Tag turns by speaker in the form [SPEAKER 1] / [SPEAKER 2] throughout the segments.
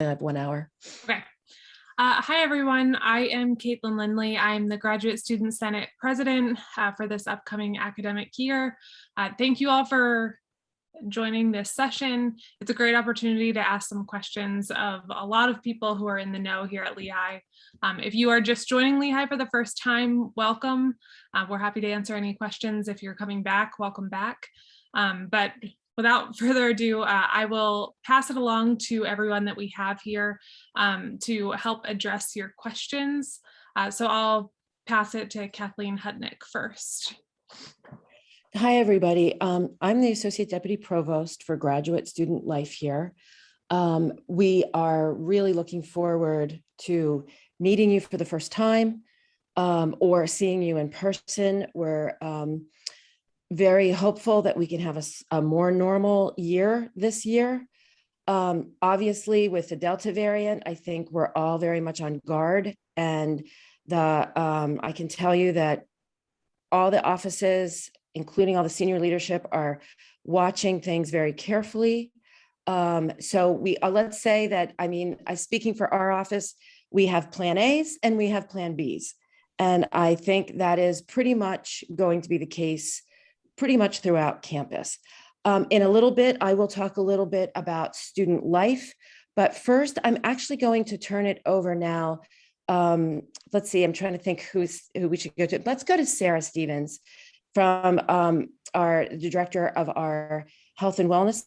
[SPEAKER 1] I have 1 hour.
[SPEAKER 2] Okay. Hi, everyone. I am Caitlin Lindley. I'm the Graduate Student Senate President for this upcoming academic year. Thank you all for joining this session. It's a great opportunity to ask some questions of a lot of people who are in the know here at Lehigh. If you are just joining Lehigh for the first time, welcome. We're happy to answer any questions. If you're coming back, welcome back. But without further ado, I will pass it along to everyone that we have here to help address your questions. So I'll pass it to Kathleen Hudnick first.
[SPEAKER 1] Hi, everybody. I'm the Associate Deputy Provost for Graduate Student Life here. We are really looking forward to meeting you for the first time or seeing you in person. We're very hopeful that we can have a more normal year this year. Obviously, with the Delta variant, I think we're all very much on guard. And I can tell you that all the offices, including all the senior leadership, are watching things very carefully. So let's say that, I'm speaking for our office, we have plan A's and we have plan B's. And I think that is pretty much going to be the case pretty much throughout campus. In a little bit, I will talk a little bit about student life, but first I'm actually going to turn it over now. Let's see, I'm trying to think who we should go to. Let's go to Sarah Stevens from the director of our Health and Wellness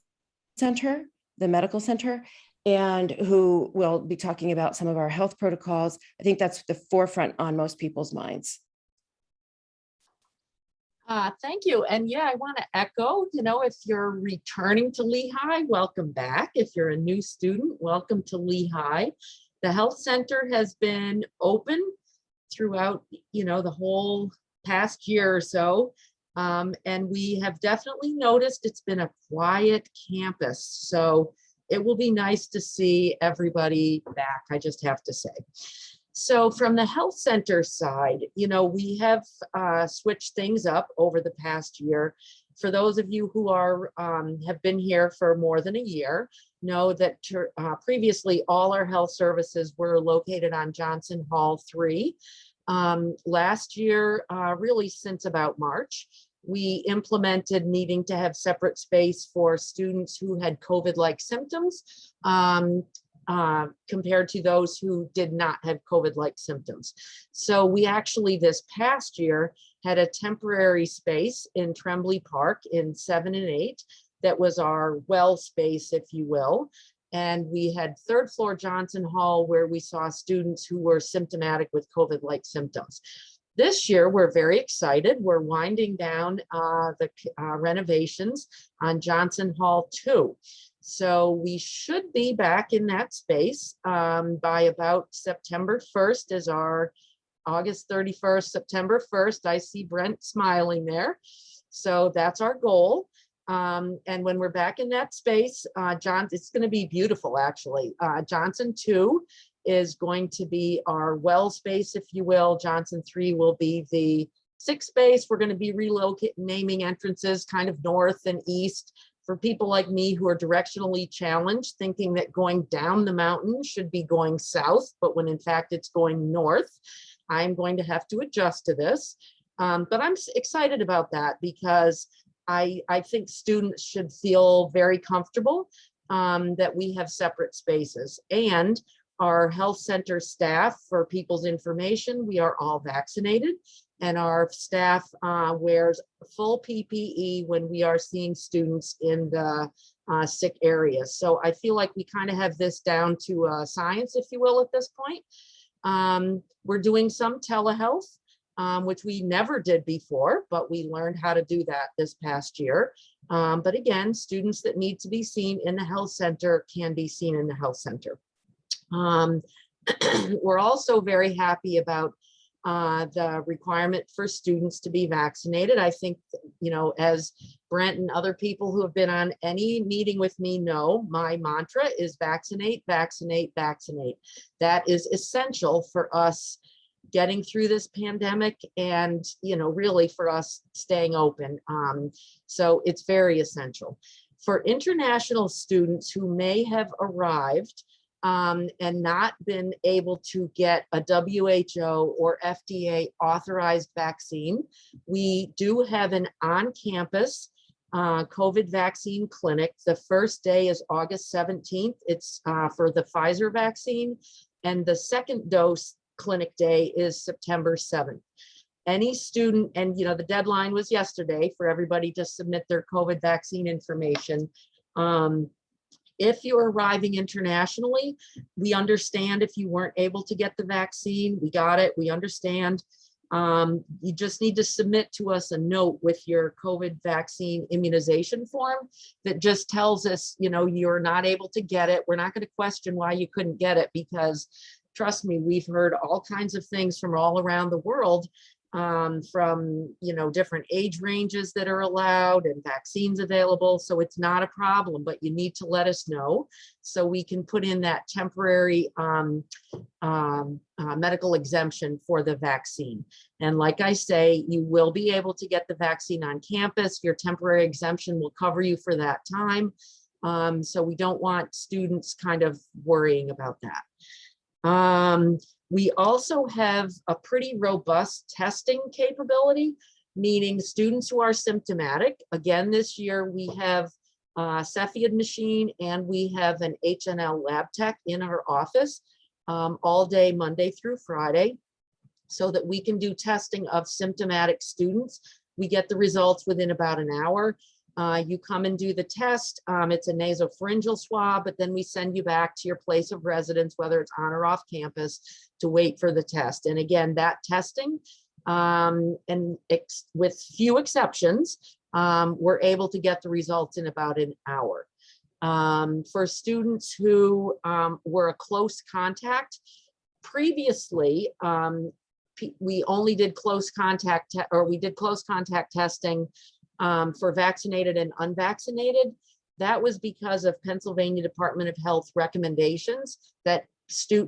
[SPEAKER 1] Center, the medical center, and who will be talking about some of our health protocols. I think that's the forefront on most people's minds.
[SPEAKER 3] Thank you. And yeah, I want to echo, if you're returning to Lehigh, welcome back. If you're a new student, welcome to Lehigh. The health center has been open throughout, the whole past year or so. And we have definitely noticed it's been a quiet campus. So it will be nice to see everybody back, I just have to say. So from the health center side, we have switched things up over the past year. For those of you who have been here for more than a year, know that previously all our health services were located on Johnson Hall 3. Last year, really since about March, we implemented needing to have separate space for students who had COVID-like symptoms compared to those who did not have COVID-like symptoms. So we actually this past year had a temporary space in Tremblay Park in 7 and 8 that was our well space, if you will. And we had 3rd floor Johnson Hall where we saw students who were symptomatic with COVID-like symptoms. This year, we're very excited. We're winding down the renovations on Johnson Hall 2. So we should be back in that space by about September 1st is our August 31st, September 1st. I see Brent smiling there. So that's our goal. And when we're back in that space, it's going to be beautiful, actually. Johnson 2 is going to be our well space, if you will. Johnson 3 will be the sick space. We're going to be naming entrances kind of north and east for people like me who are directionally challenged, thinking that going down the mountain should be going south, but when in fact it's going north. I'm going to have to adjust to this. But I'm excited about that because I think students should feel very comfortable that we have separate spaces. And our health center staff, for people's information, we are all vaccinated, and our staff wears full PPE when we are seeing students in the sick areas. So I feel like we kind of have this down to science, if you will, at this point. We're doing some telehealth, which we never did before, but we learned how to do that this past year. But again, students that need to be seen in the health center can be seen in the health center. We're also very happy about the requirement for students to be vaccinated. I think, as Brent and other people who have been on any meeting with me know, my mantra is vaccinate, vaccinate, vaccinate. That is essential for us getting through this pandemic and, really for us staying open. So it's very essential. For international students who may have arrived and not been able to get a WHO or FDA authorized vaccine, we do have an on-campus COVID vaccine clinic. The first day is August 17th. It's for the Pfizer vaccine, and the second dose clinic day is September 7th. Any student, and the deadline was yesterday for everybody to submit their COVID vaccine information. If you're arriving internationally, we understand if you weren't able to get the vaccine. We got it, we understand. You just need to submit to us a note with your COVID vaccine immunization form that just tells us, you're not able to get it. We're not going to question why you couldn't get it, because trust me, we've heard all kinds of things from all around the world, from different age ranges that are allowed and vaccines available. So it's not a problem, but you need to let us know so we can put in that temporary medical exemption for the vaccine. And like I say, you will be able to get the vaccine on campus. Your temporary exemption will cover you for that time. So we don't want students kind of worrying about that. We also have a pretty robust testing capability, meaning students who are symptomatic. Again, this year we have a Cepheid machine and we have an HNL lab tech in our office all day, Monday through Friday, so that we can do testing of symptomatic students. We get the results within about an hour. You come and do the test. It's a nasopharyngeal swab, but then we send you back to your place of residence, whether it's on or off campus, to wait for the test. And again, that testing, with few exceptions, we're able to get the results in about an hour. For students who were a close contact, previously, we only did close contact, we did close contact testing for vaccinated and unvaccinated. That was because of Pennsylvania Department of Health recommendations that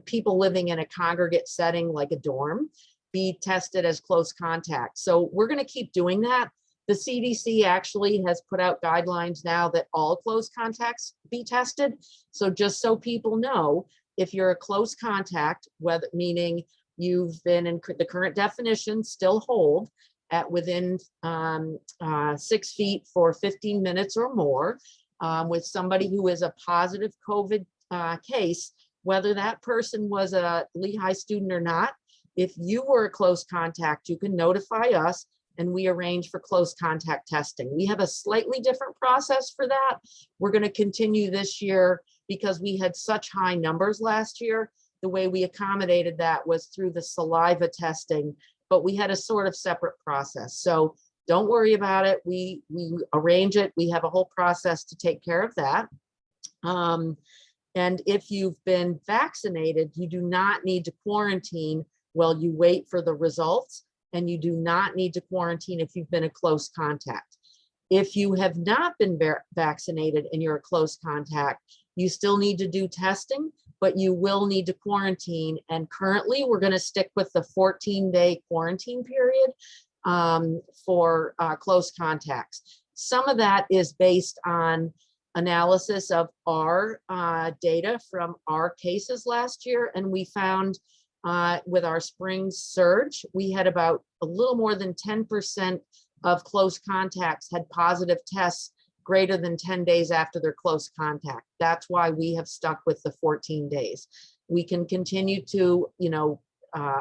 [SPEAKER 3] people living in a congregate setting like a dorm be tested as close contact. So we're going to keep doing that. The CDC actually has put out guidelines now that all close contacts be tested. So just so people know, if you're a close contact, whether meaning you've been in the current definition still hold at within 6 feet for 15 minutes or more with somebody who is a positive COVID case, whether that person was a Lehigh student or not, if you were a close contact, you can notify us and we arrange for close contact testing. We have a slightly different process for that. We're going to continue this year because we had such high numbers last year. The way we accommodated that was through the saliva testing, but we had a sort of separate process. So don't worry about it. We arrange it. We have a whole process to take care of that. And if you've been vaccinated, you do not need to quarantine while you wait for the results, and you do not need to quarantine if you've been a close contact. If you have not been vaccinated and you're a close contact, you still need to do testing, but you will need to quarantine. And currently we're going to stick with the 14-day quarantine period for close contacts. Some of that is based on analysis of our data from our cases last year. And we found with our spring surge, we had about a little more than 10% of close contacts had positive tests greater than 10 days after their close contact. That's why we have stuck with the 14 days. We can continue to,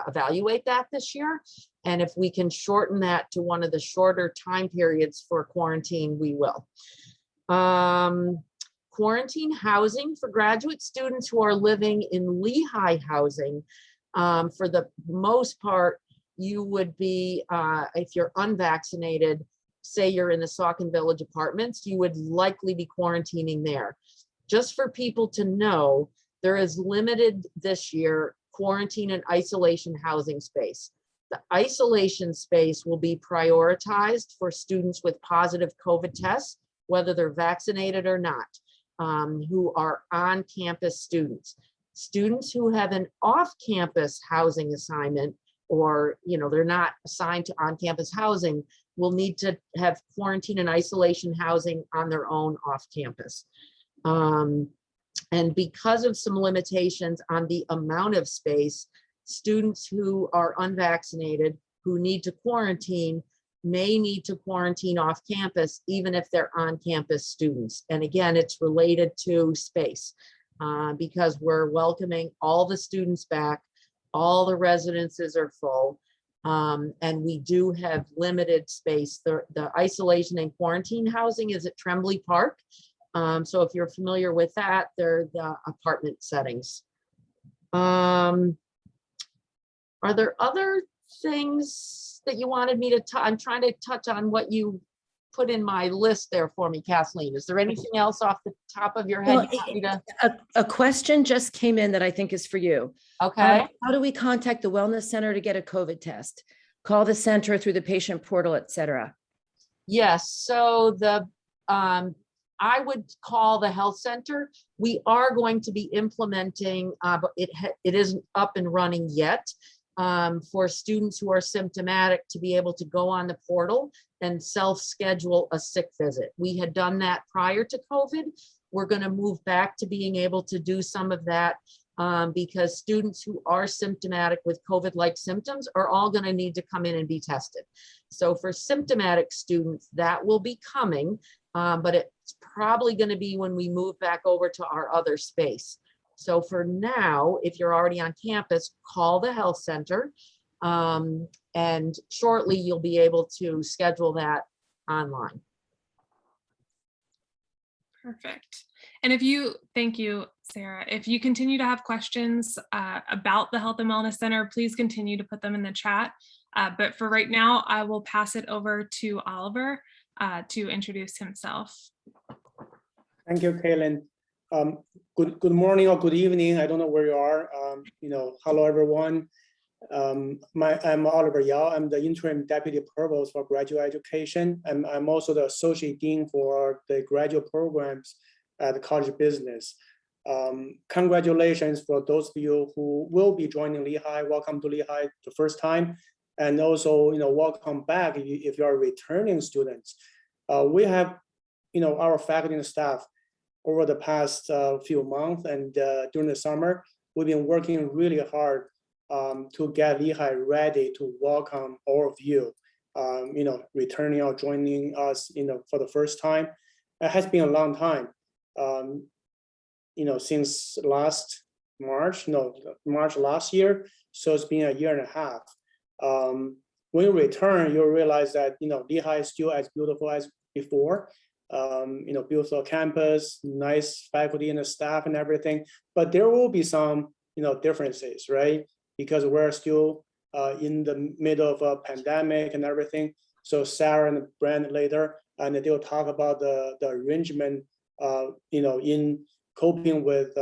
[SPEAKER 3] evaluate that this year. And if we can shorten that to one of the shorter time periods for quarantine, we will. Quarantine housing for graduate students who are living in Lehigh housing. For the most part, you would be, if you're unvaccinated, say you're in the Saucon Village apartments, you would likely be quarantining there. Just for people to know, there is limited this year quarantine and isolation housing space. The isolation space will be prioritized for students with positive COVID tests, whether they're vaccinated or not, who are on-campus students. Students who have an off-campus housing assignment, or they're not assigned to on-campus housing, will need to have quarantine and isolation housing on their own off-campus. And because of some limitations on the amount of space, students who are unvaccinated, who need to quarantine, may need to quarantine off campus, even if they're on-campus students. And again, it's related to space because we're welcoming all the students back. All the residences are full. And we do have limited space. The isolation and quarantine housing is at Tremblay Park. So if you're familiar with that, they're the apartment settings. Are there other things that you wanted me to I'm trying to touch on what you put in my list there for me, Kathleen. Is there anything else off the top of your head
[SPEAKER 1] Well,
[SPEAKER 3] you want me to?
[SPEAKER 1] a question just came in that I think is for you.
[SPEAKER 3] Okay.
[SPEAKER 1] How do we contact the wellness center to get a COVID test? Call the center through the patient portal, et cetera.
[SPEAKER 3] Yes, so I would call the health center. We are going to be implementing, but it isn't up and running yet, for students who are symptomatic to be able to go on the portal and self-schedule a sick visit. We had done that prior to COVID. We're going to move back to being able to do some of that because students who are symptomatic with COVID-like symptoms are all going to need to come in and be tested. So for symptomatic students, that will be coming, but it's probably going to be when we move back over to our other space. So for now, if you're already on campus, call the health center. And shortly you'll be able to schedule that online.
[SPEAKER 2] Perfect. And thank you, Sarah. If you continue to have questions about the Health and Wellness Center, please continue to put them in the chat. But for right now, I will pass it over to Oliver to introduce himself.
[SPEAKER 4] Thank you, Kaylin. Good morning or good evening. I don't know where you are. Hello, everyone. I'm Oliver Yao. I'm the interim deputy provost for graduate education. And I'm also the associate dean for the graduate programs at the College of Business. Congratulations for those of you who will be joining Lehigh. Welcome to Lehigh the first time. And also, welcome back if you are returning students. We have, our faculty and staff over the past few months and during the summer, we've been working really hard to get Lehigh ready to welcome all of you, returning or joining us, for the first time. It has been a long time, since March last year. So it's been a year and a half. When you return, you'll realize that, Lehigh is still as beautiful as before. Beautiful campus, nice faculty and the staff and everything, but there will be some, differences, right? Because we're still in the middle of a pandemic and everything. So Sarah and Brent later, and they'll talk about the arrangement, in coping with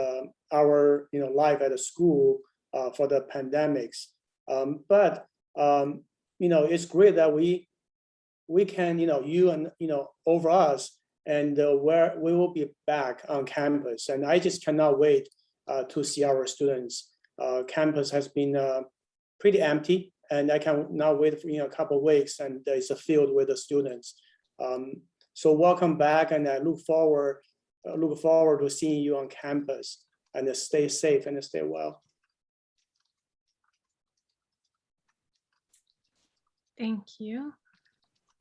[SPEAKER 4] our, life at a school for the pandemics. But it's great that we can, you and, over us, and where we will be back on campus. And I just cannot wait to see our students. Campus has been pretty empty, and I cannot wait for a couple of weeks, and it's filled with the students. So welcome back, and I look forward to seeing you on campus. And stay safe and stay well.
[SPEAKER 2] Thank you.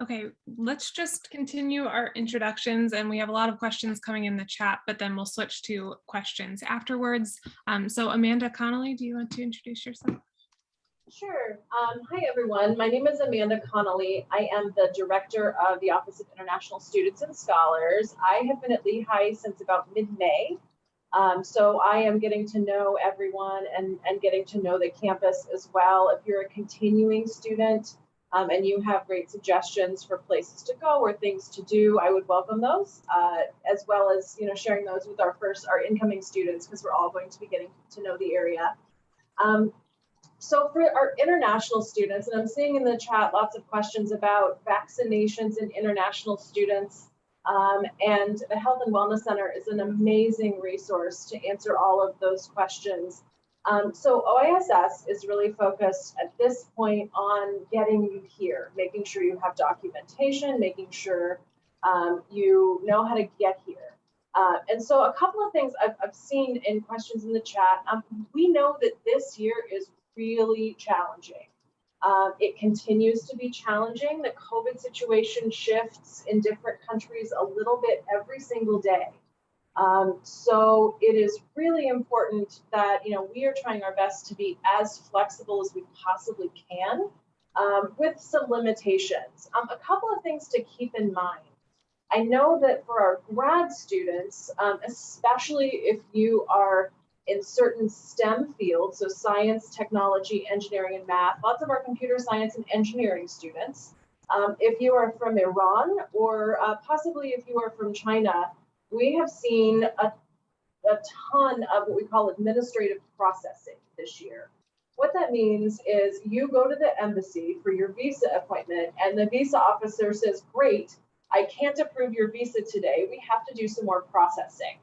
[SPEAKER 2] Okay, let's just continue our introductions, and we have a lot of questions coming in the chat, but then we'll switch to questions afterwards. So Amanda Connelly, do you want to introduce yourself?
[SPEAKER 5] Sure. Hi, everyone. My name is Amanda Connelly. I am the director of the Office of International Students and Scholars. I have been at Lehigh since about mid-May. So I am getting to know everyone and getting to know the campus as well. If you're a continuing student, and you have great suggestions for places to go or things to do, I would welcome those, as well as sharing those with our incoming students, because we're all going to be getting to know the area. So for our international students, and I'm seeing in the chat lots of questions about vaccinations in international students, and the Health and Wellness Center is an amazing resource to answer all of those questions. So OISS is really focused at this point on getting you here, making sure you have documentation, making sure you know how to get here. And so a couple of things I've seen in questions in the chat. We know that this year is really challenging. It continues to be challenging. The COVID situation shifts in different countries a little bit every single day. So it is really important that, we are trying our best to be as flexible as we possibly can, with some limitations. A couple of things to keep in mind. I know that for our grad students, especially if you are in certain STEM fields, so science, technology, engineering, and math, lots of our computer science and engineering students, if you are from Iran or possibly if you are from China, we have seen a ton of what we call administrative processing this year. What that means is you go to the embassy for your visa appointment and the visa officer says, great, I can't approve your visa today. We have to do some more processing.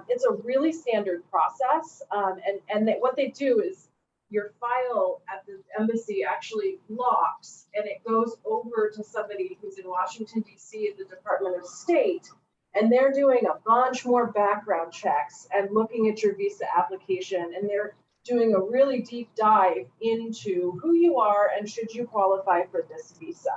[SPEAKER 5] It's a really standard process. And what they do is your file at the embassy actually locks and it goes over to somebody who's in Washington, D.C. at the Department of State. And they're doing a bunch more background checks and looking at your visa application. And they're doing a really deep dive into who you are and should you qualify for this visa.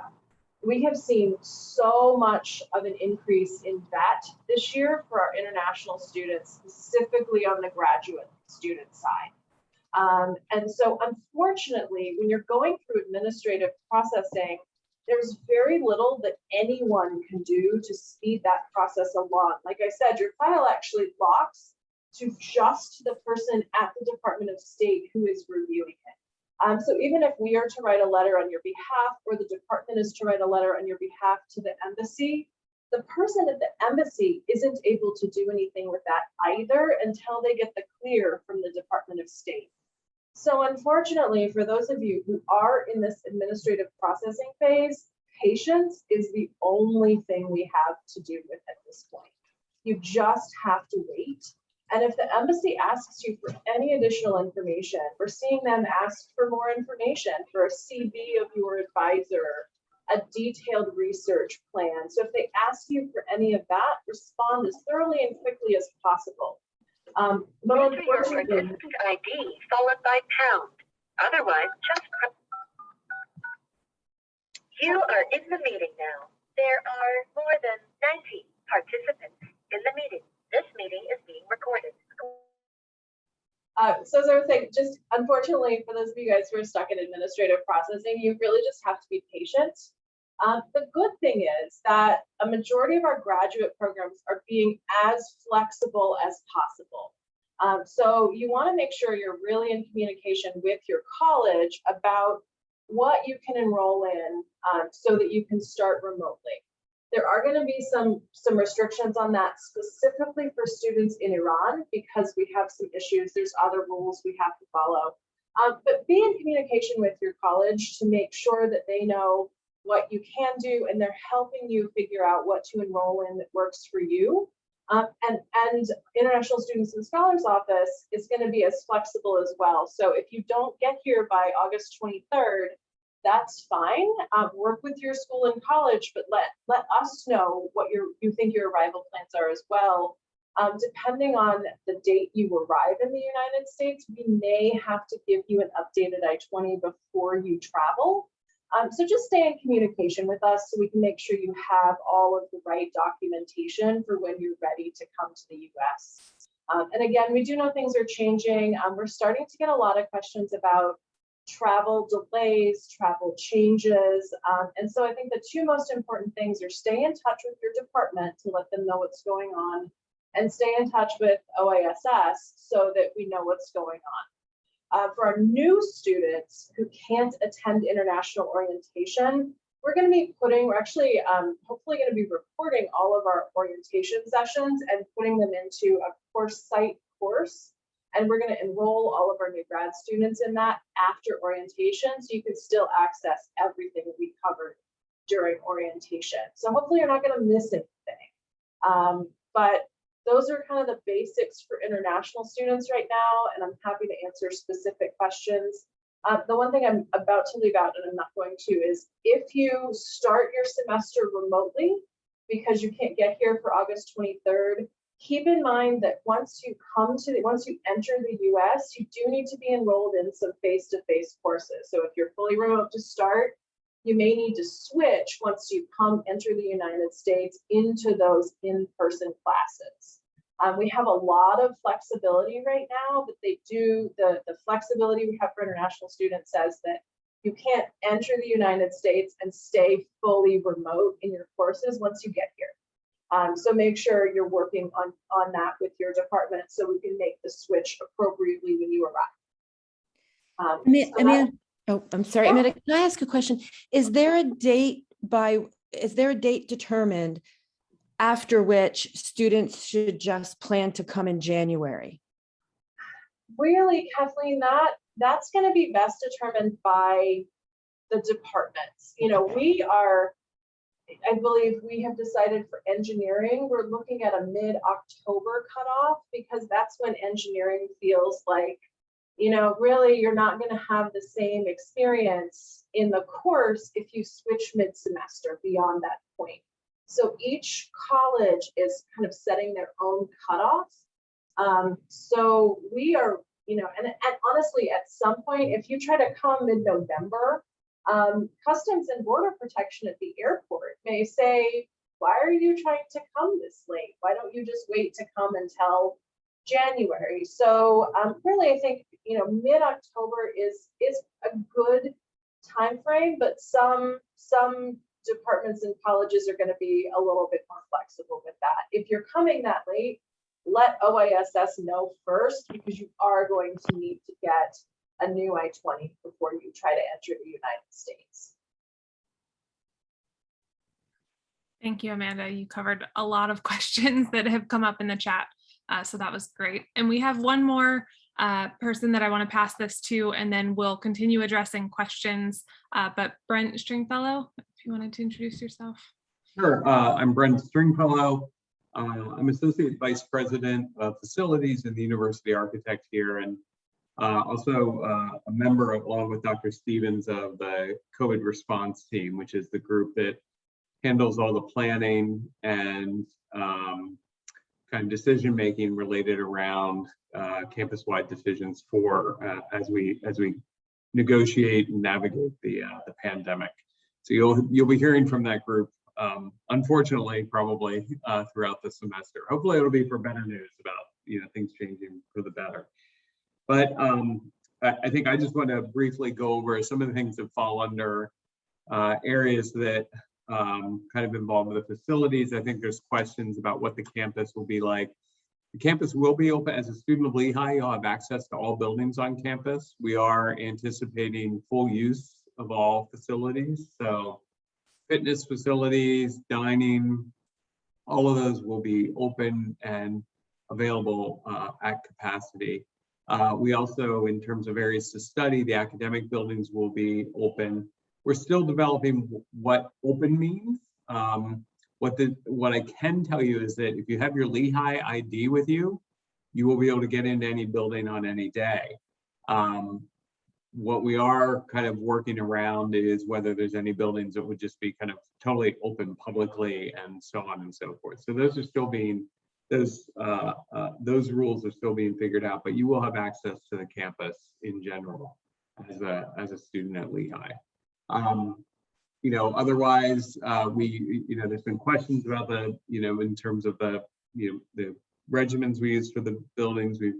[SPEAKER 5] We have seen so much of an increase in that this year for our international students, specifically on the graduate student side. And so unfortunately, when you're going through administrative processing, there's very little that anyone can do to speed that process along. Like I said, your file actually locks to just the person at the Department of State who is reviewing it. So even if we are to write a letter on your behalf or the department is to write a letter on your behalf to the embassy, the person at the embassy isn't able to do anything with that either until they get the clear from the Department of State. So unfortunately, for those of you who are in this administrative processing phase, patience is the only thing we have to do with at this point. You just have to wait. And if the embassy asks you for any additional information, we're seeing them ask for more information, for a CV of your advisor, a detailed research plan. So if they ask you for any of that, respond as thoroughly and quickly as possible. But
[SPEAKER 6] Enter your
[SPEAKER 5] unfortunately,
[SPEAKER 6] participant ID followed by pound. Otherwise, just press. You are in the meeting now. There are more than 90 participants in the meeting. This meeting is being recorded.
[SPEAKER 5] so as I was saying, just unfortunately for those of you guys who are stuck in administrative processing, you really just have to be patient. The good thing is that a majority of our graduate programs are being as flexible as possible. So you want to make sure you're really in communication with your college about what you can enroll in so that you can start remotely. There are going to be some restrictions on that specifically for students in Iran because we have some issues. There's other rules we have to follow. But be in communication with your college to make sure that they know what you can do and they're helping you figure out what to enroll in that works for you. And International Students and Scholars Office is going to be as flexible as well. So if you don't get here by August 23rd, that's fine. Work with your school and college, but let us know what you think your arrival plans are as well. Depending on the date you arrive in the United States, we may have to give you an updated I-20 before you travel. So just stay in communication with us so we can make sure you have all of the right documentation for when you're ready to come to the US. And again, we do know things are changing. We're starting to get a lot of questions about travel delays, travel changes. And so I think the two most important things are stay in touch with your department to let them know what's going on and stay in touch with OASS so that we know what's going on. For our new students who can't attend international orientation, we're actually hopefully going to be recording all of our orientation sessions and putting them into a course site course. And we're going to enroll all of our new grad students in that after orientation, so you can still access everything that we covered during orientation. So hopefully you're not going to miss anything. But those are kind of the basics for international students right now, and I'm happy to answer specific questions. The one thing I'm about to leave out, and I'm not going to, is if you start your semester remotely because you can't get here for August 23rd, keep in mind that once you enter the US, you do need to be enrolled in some face-to-face courses. So if you're fully remote to start, you may need to switch once you enter the United States into those in-person classes. We have a lot of flexibility right now, but the flexibility we have for international students says that you can't enter the United States and stay fully remote in your courses once you get here. So make sure you're working on that with your department so we can make the switch appropriately when you arrive.
[SPEAKER 1] I'm sorry,
[SPEAKER 5] Yeah.
[SPEAKER 1] Amanda, can I ask a question? Is there a date determined after which students should just plan to come in January?
[SPEAKER 5] Really, Kathleen, that's going to be best determined by the departments. I believe we have decided for engineering, we're looking at a mid-October cutoff because that's when engineering feels like, really you're not going to have the same experience in the course if you switch mid-semester beyond that point. So each college is kind of setting their own cutoff. So we are, and honestly, at some point, if you try to come mid-November, Customs and Border Protection at the airport may say, why are you trying to come this late? Why don't you just wait to come until January? So really, I think, mid-October is a good time frame, but some departments and colleges are going to be a little bit more flexible with that. If you're coming that late, let OISS know first, because you are going to need to get a new I-20 before you try to enter the United States.
[SPEAKER 2] Thank you, Amanda. You covered a lot of questions that have come up in the chat. So that was great. And we have one more person that I want to pass this to, and then we'll continue addressing questions. But Brent Stringfellow, if you wanted to introduce yourself.
[SPEAKER 7] Sure. I'm Brent Stringfellow. I'm Associate Vice President of Facilities and the University Architect here, and also a member, along with Dr. Stevens, of the COVID response team, which is the group that handles all the planning and kind of decision-making related around campus-wide decisions for as we negotiate and navigate the pandemic. So you'll be hearing from that group, unfortunately, probably throughout the semester. Hopefully, it'll be for better news about things changing for the better. But I think I just want to briefly go over some of the things that fall under areas that kind of involve the facilities. I think there's questions about what the campus will be like. The campus will be open. As a student of Lehigh, you'll have access to all buildings on campus. We are anticipating full use of all facilities. So fitness facilities, dining, all of those will be open and available at capacity. We also, in terms of areas to study, the academic buildings will be open. We're still developing what open means. What I can tell you is that if you have your Lehigh ID with you, you will be able to get into any building on any day. What we are kind of working around is whether there's any buildings that would just be kind of totally open publicly and so on and so forth. So those are still being, those rules are still being figured out, but you will have access to the campus in general as a student at Lehigh. Otherwise, there's been questions about in terms of the regimens we use for the buildings. We've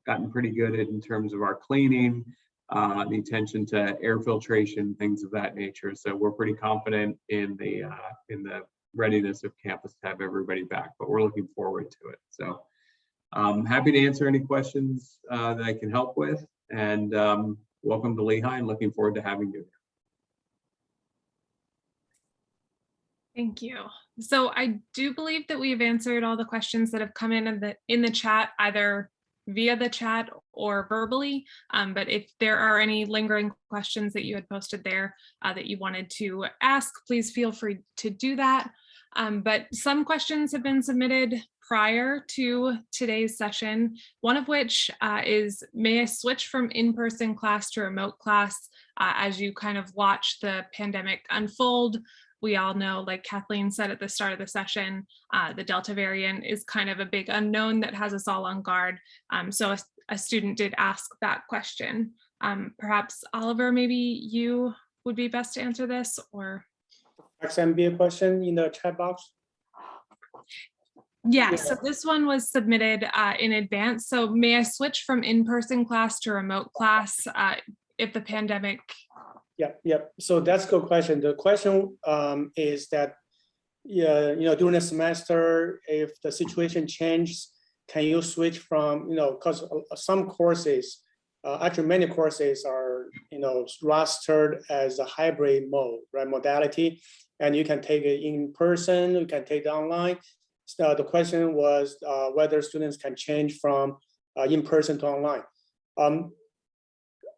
[SPEAKER 7] gotten pretty good at in terms of our cleaning, the attention to air filtration, things of that nature. So we're pretty confident in the readiness of campus to have everybody back, but we're looking forward to it. So I'm happy to answer any questions that I can help with, and welcome to Lehigh, and looking forward to having you.
[SPEAKER 2] Thank you. So I do believe that we've answered all the questions that have come in the chat, either via the chat or verbally. But if there are any lingering questions that you had posted there that you wanted to ask, please feel free to do that. But some questions have been submitted prior to today's session, one of which is, may I switch from in-person class to remote class as you kind of watch the pandemic unfold? we all know, like Kathleen said at the start of the session, the Delta variant is kind of a big unknown that has us all on guard. So a student did ask that question. Perhaps Oliver, maybe you would be best to answer this, or?
[SPEAKER 4] XMBA question in the chat box.
[SPEAKER 2] Yeah, so this one was submitted in advance. So may I switch from in-person class to remote class if the pandemic?
[SPEAKER 4] Yeah. So that's a good question. The question is that, during the semester, if the situation changes, can you switch from, because some courses, actually many courses are, rostered as a hybrid mode, right, modality, and you can take it in person, you can take it online. So the question was whether students can change from in person to online.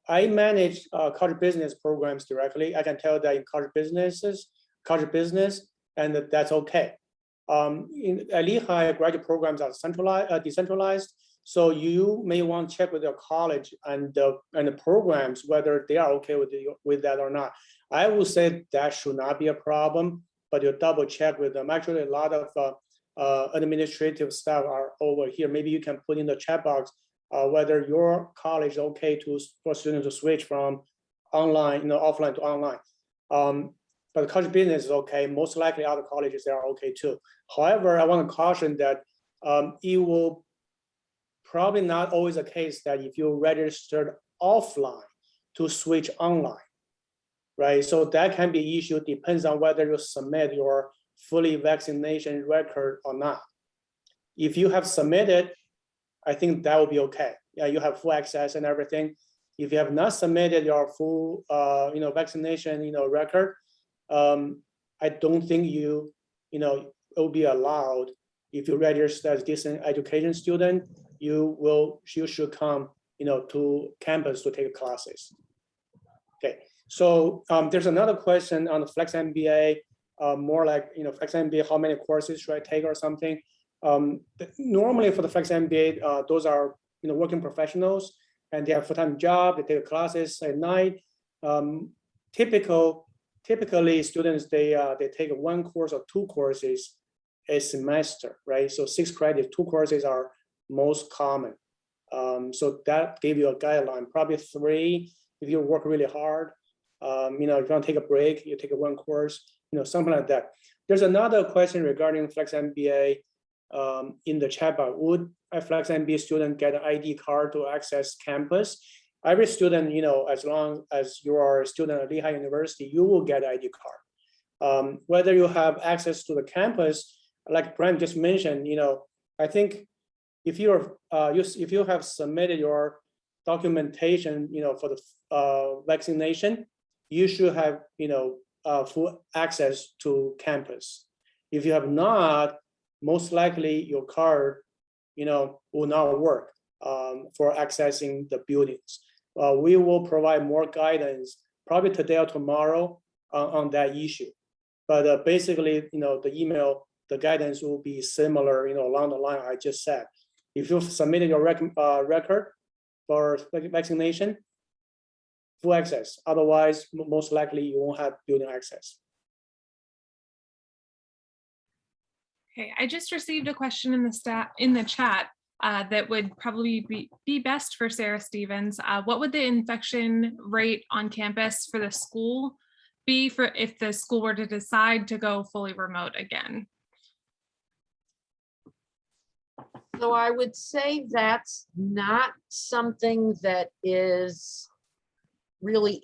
[SPEAKER 4] I manage college business programs directly. I can tell that in college business, and that's okay. At Lehigh, graduate programs are decentralized. So you may want to check with your college and the programs whether they are okay with that or not. I would say that should not be a problem, but you double check with them. Actually, a lot of administrative staff are over here. Maybe you can put in the chat box whether your college is okay for students to switch from online, offline to online. But college business is okay. Most likely other colleges, they are okay too. However, I want to caution that it will probably not always the case that if you registered offline to switch online, right? So that can be an issue, depends on whether you submit your fully vaccination record or not. If you have submitted, I think that will be okay. Yeah, you have full access and everything. If you have not submitted your full, vaccination, record, I don't think it will be allowed. If you register as distance education student, you should come, to campus to take classes. Okay, so there's another question on the Flex MBA, more like, Flex MBA, how many courses should I take or something? Normally for the Flex MBA, those are, working professionals and they have full-time job, they take classes at night. Typically students, they take one course or two courses a semester, right? So 6 credits, 2 courses are most common. So that gave you a guideline, probably 3 if you work really hard. If you want to take a break, you take one course, something like that. There's another question regarding Flex MBA in the chat box. Would a Flex MBA student get an ID card to access campus? Every student, as long as you are a student at Lehigh University, you will get an ID card. Whether you have access to the campus, like Brent just mentioned, I think if you have submitted your documentation, for the vaccination, you should have, full access to campus. If you have not, most likely your card, will not work for accessing the buildings. We will provide more guidance probably today or tomorrow on that issue. But basically, the email, the guidance will be similar, along the line I just said. If you've submitted your record for vaccination, full access. Otherwise, most likely you won't have building access.
[SPEAKER 2] Okay, I just received a question in the chat that would probably be best for Sarah Stevens. What would the infection rate on campus for the school be if the school were to decide to go fully remote again?
[SPEAKER 3] So I would say that's not something that is really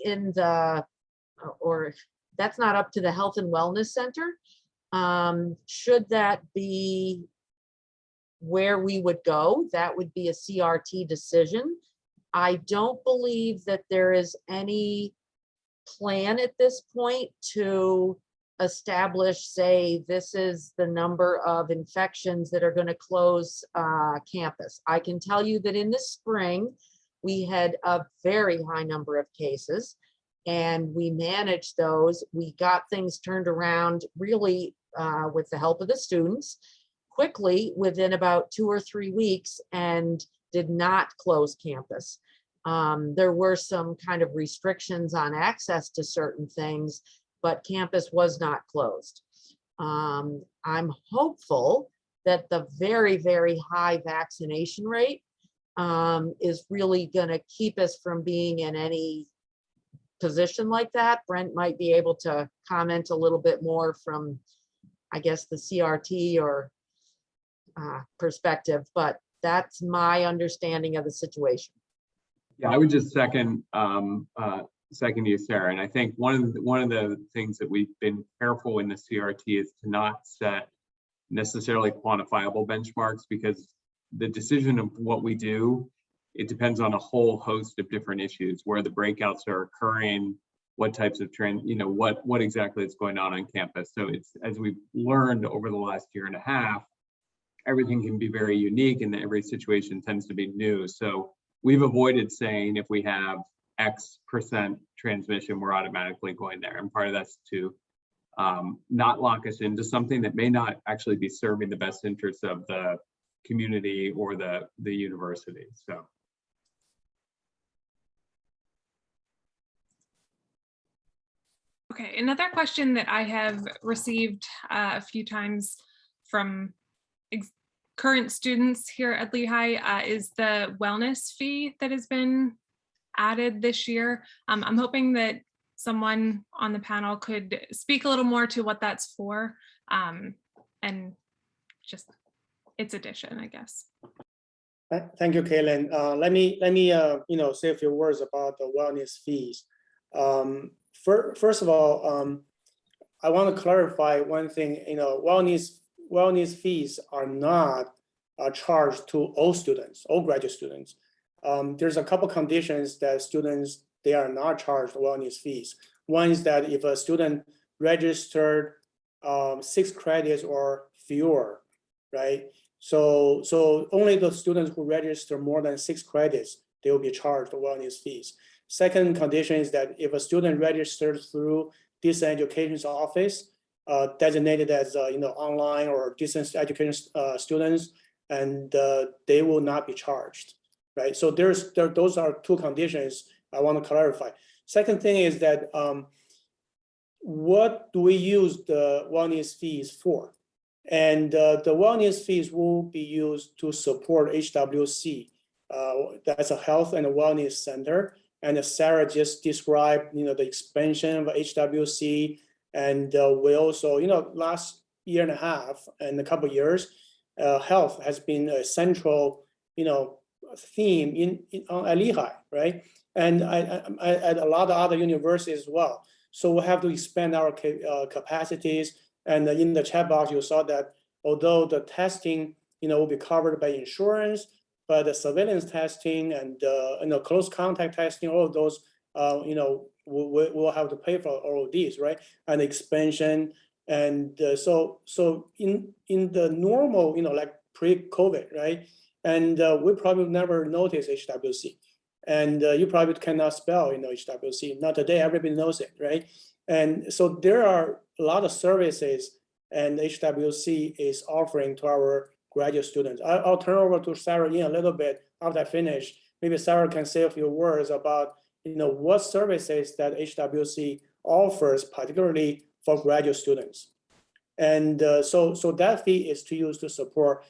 [SPEAKER 3] or that's not up to the Health and Wellness Center. Should that be where we would go, that would be a CRT decision. I don't believe that there is any plan at this point to establish, say, this is the number of infections that are going to close campus. I can tell you that in the spring, we had a very high number of cases and we managed those. We got things turned around really with the help of the students quickly within about 2 or 3 weeks and did not close campus. There were some kind of restrictions on access to certain things, but campus was not closed. I'm hopeful that the very, very high vaccination rate is really going to keep us from being in any position like that. Brent might be able to comment a little bit more from, I guess, the CRT or perspective, but that's my understanding of the situation.
[SPEAKER 7] Yeah, I would just second you, Sarah. And I think one of the things that we've been careful in the CRT is to not set necessarily quantifiable benchmarks, because the decision of what we do, it depends on a whole host of different issues, where the breakouts are occurring, what types of trend, what exactly is going on campus. So it's, as we've learned over the last year and a half, everything can be very unique and every situation tends to be new. So we've avoided saying if we have X% transmission, we're automatically going there. And part of that's to not lock us into something that may not actually be serving the best interests of the community or the university. So.
[SPEAKER 2] Okay, another question that I have received a few times from current students here at Lehigh is the wellness fee that has been added this year. I'm hoping that someone on the panel could speak a little more to what that's for and just its addition, I guess.
[SPEAKER 4] Thank you, Kaylin. Let me say a few words about the wellness fees. First of all, I want to clarify one thing. Wellness fees are not charged to all students, all graduate students. There's a couple conditions that students, they are not charged wellness fees. One is that if a student registered 6 credits or fewer, right? So only the students who register more than 6 credits, they will be charged wellness fees. Second condition is that if a student registers through distance education's office, designated as online or distance education students, and they will not be charged, right? So those are 2 conditions I want to clarify. Second thing is that what do we use the wellness fees for? And the wellness fees will be used to support HWC. That's a health and a wellness center. And Sarah just described, the expansion of HWC. And we also, last year and a half and a couple of years, health has been a central, theme at Lehigh, right? And at a lot of other universities as well. So we have to expand our capacities. And in the chat box, you saw that although the testing, will be covered by insurance, but the surveillance testing and close contact testing, all of those, we'll have to pay for all of these, right? And expansion, and so in the normal, like pre-COVID, right? And we probably never noticed HWC, and you probably cannot spell, HWC. Not today, everybody knows it, right? And so there are a lot of services, and HWC is offering to our graduate students. I'll turn over to Sarah in a little bit after I finish. Maybe Sarah can say a few words about what services that HWC offers, particularly for graduate students. And so that fee is to use to support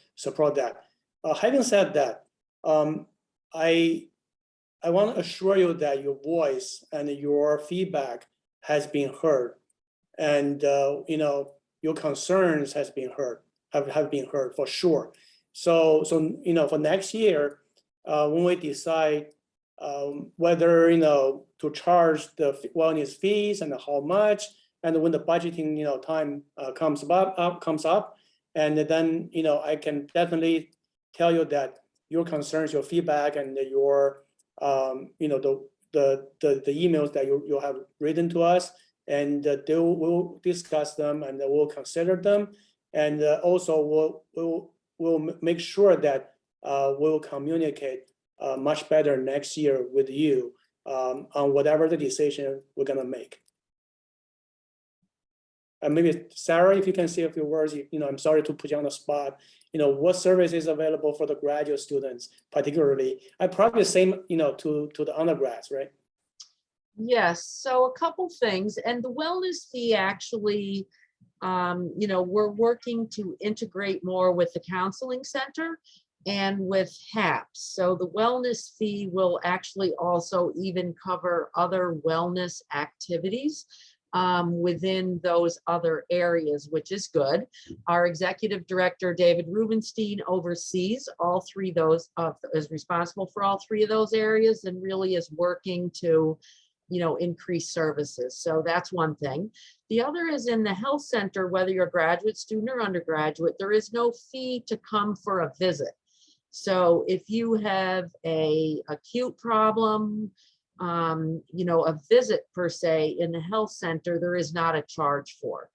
[SPEAKER 4] that. Having said that, I want to assure you that your voice and your feedback has been heard, and your concerns have been heard for sure. So for next year, when we decide whether to charge the wellness fees and how much, and when the budgeting time comes up, and then I can definitely tell you that your concerns, your feedback, and your the emails that you have written to us, and we'll discuss them and we'll consider them, and also we'll make sure that we'll communicate much better next year with you on whatever the decision we're gonna make. And maybe Sarah, if you can say a few words, I'm sorry to put you on the spot. What service is available for the graduate students, particularly? I probably the same, to the undergrads, right?
[SPEAKER 3] Yes, so a couple things, and the wellness fee actually, we're working to integrate more with the counseling center and with HAPS. So the wellness fee will actually also even cover other wellness activities within those other areas, which is good. Our executive director, David Rubenstein, oversees all three of those, is responsible for all three of those areas and really is working to increase services. So that's one thing. The other is in the health center, whether you're a graduate student or undergraduate, there is no fee to come for a visit. So if you have a acute problem, a visit per se in the health center, there is not a charge for.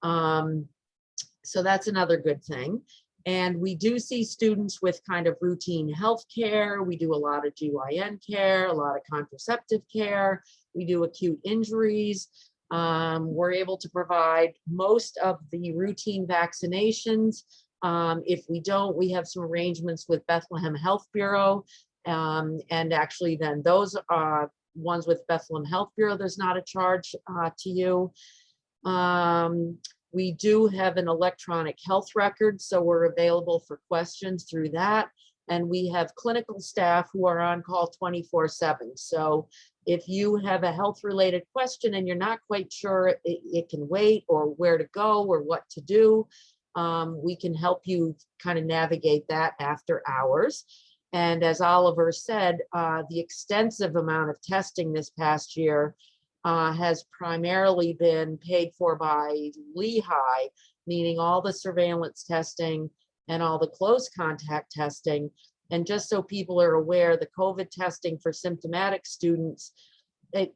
[SPEAKER 3] So that's another good thing. And we do see students with kind of routine health care. We do a lot of GYN care, a lot of contraceptive care. We do acute injuries. We're able to provide most of the routine vaccinations. If we don't, we have some arrangements with Bethlehem Health Bureau. And actually then those ones with Bethlehem Health Bureau, there's not a charge to you. We do have an electronic health record, so we're available for questions through that. And we have clinical staff who are on call 24/7. So if you have a health related question and you're not quite sure it can wait or where to go or what to do, we can help you kind of navigate that after hours. And as Oliver said, the extensive amount of testing this past year has primarily been paid for by Lehigh, meaning all the surveillance testing and all the close contact testing. And just so people are aware, the COVID testing for symptomatic students,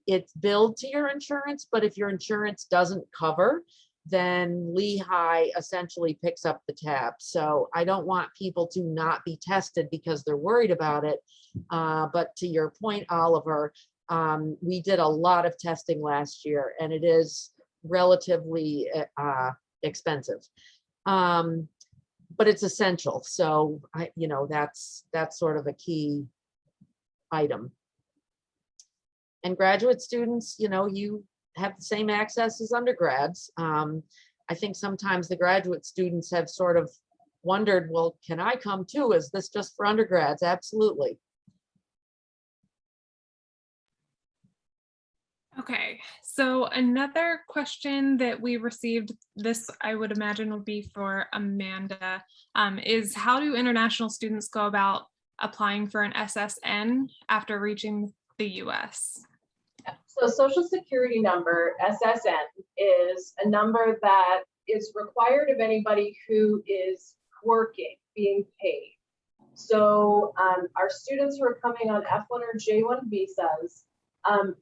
[SPEAKER 3] it's billed to your insurance, but if your insurance doesn't cover, then Lehigh essentially picks up the tab. So I don't want people to not be tested because they're worried about it. But to your point, Oliver, we did a lot of testing last year and it is relatively expensive. But it's essential. So that's sort of a key item. And graduate students, you have the same access as undergrads. I think sometimes the graduate students have sort of wondered, well, can I come too? Is this just for undergrads? Absolutely.
[SPEAKER 2] Okay, so another question that we received, this I would imagine would be for Amanda, is how do international students go about applying for an SSN after reaching the US?
[SPEAKER 5] So Social Security number, SSN, is a number that is required of anybody who is working, being paid. So our students who are coming on F1 or J1 visas,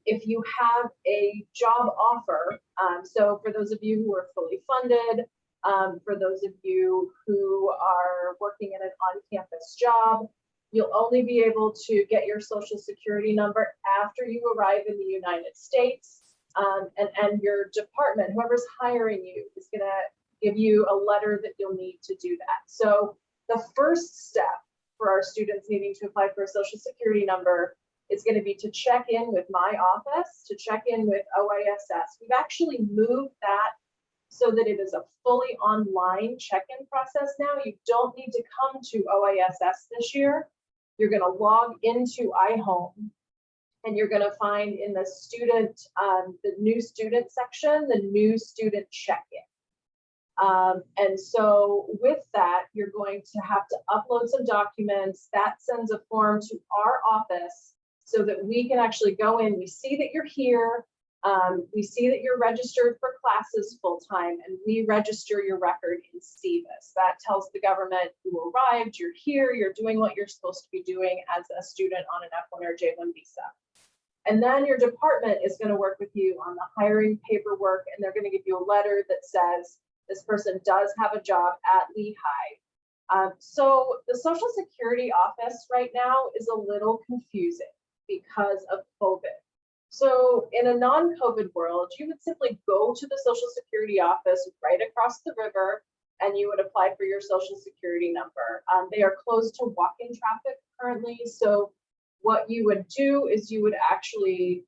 [SPEAKER 5] if you have a job offer, so for those of you who are fully funded, for those of you who are working in an on-campus job, you'll only be able to get your Social Security number after you arrive in the United States. And your department, whoever's hiring you, is going to give you a letter that you'll need to do that. So the first step for our students needing to apply for a Social Security number is going to be to check in with my office, to check in with OISS. We've actually moved that so that it is a fully online check-in process now. You don't need to come to OISS this year. You're going to log into iHome and you're going to find in the student, the new student section, the new student check-in. And so with that, you're going to have to upload some documents. That sends a form to our office so that we can actually go in. We see that you're here. We see that you're registered for classes full-time, and we register your record in SEVIS. That tells the government you arrived, you're here, you're doing what you're supposed to be doing as a student on an F1 or J1 visa. And then your department is going to work with you on the hiring paperwork, and they're going to give you a letter that says this person does have a job at Lehigh. So the Social Security office right now is a little confusing because of COVID. So in a non-COVID world, you would simply go to the Social Security office right across the river and you would apply for your Social Security number. They are closed to walk-in traffic currently. So what you would do is you would actually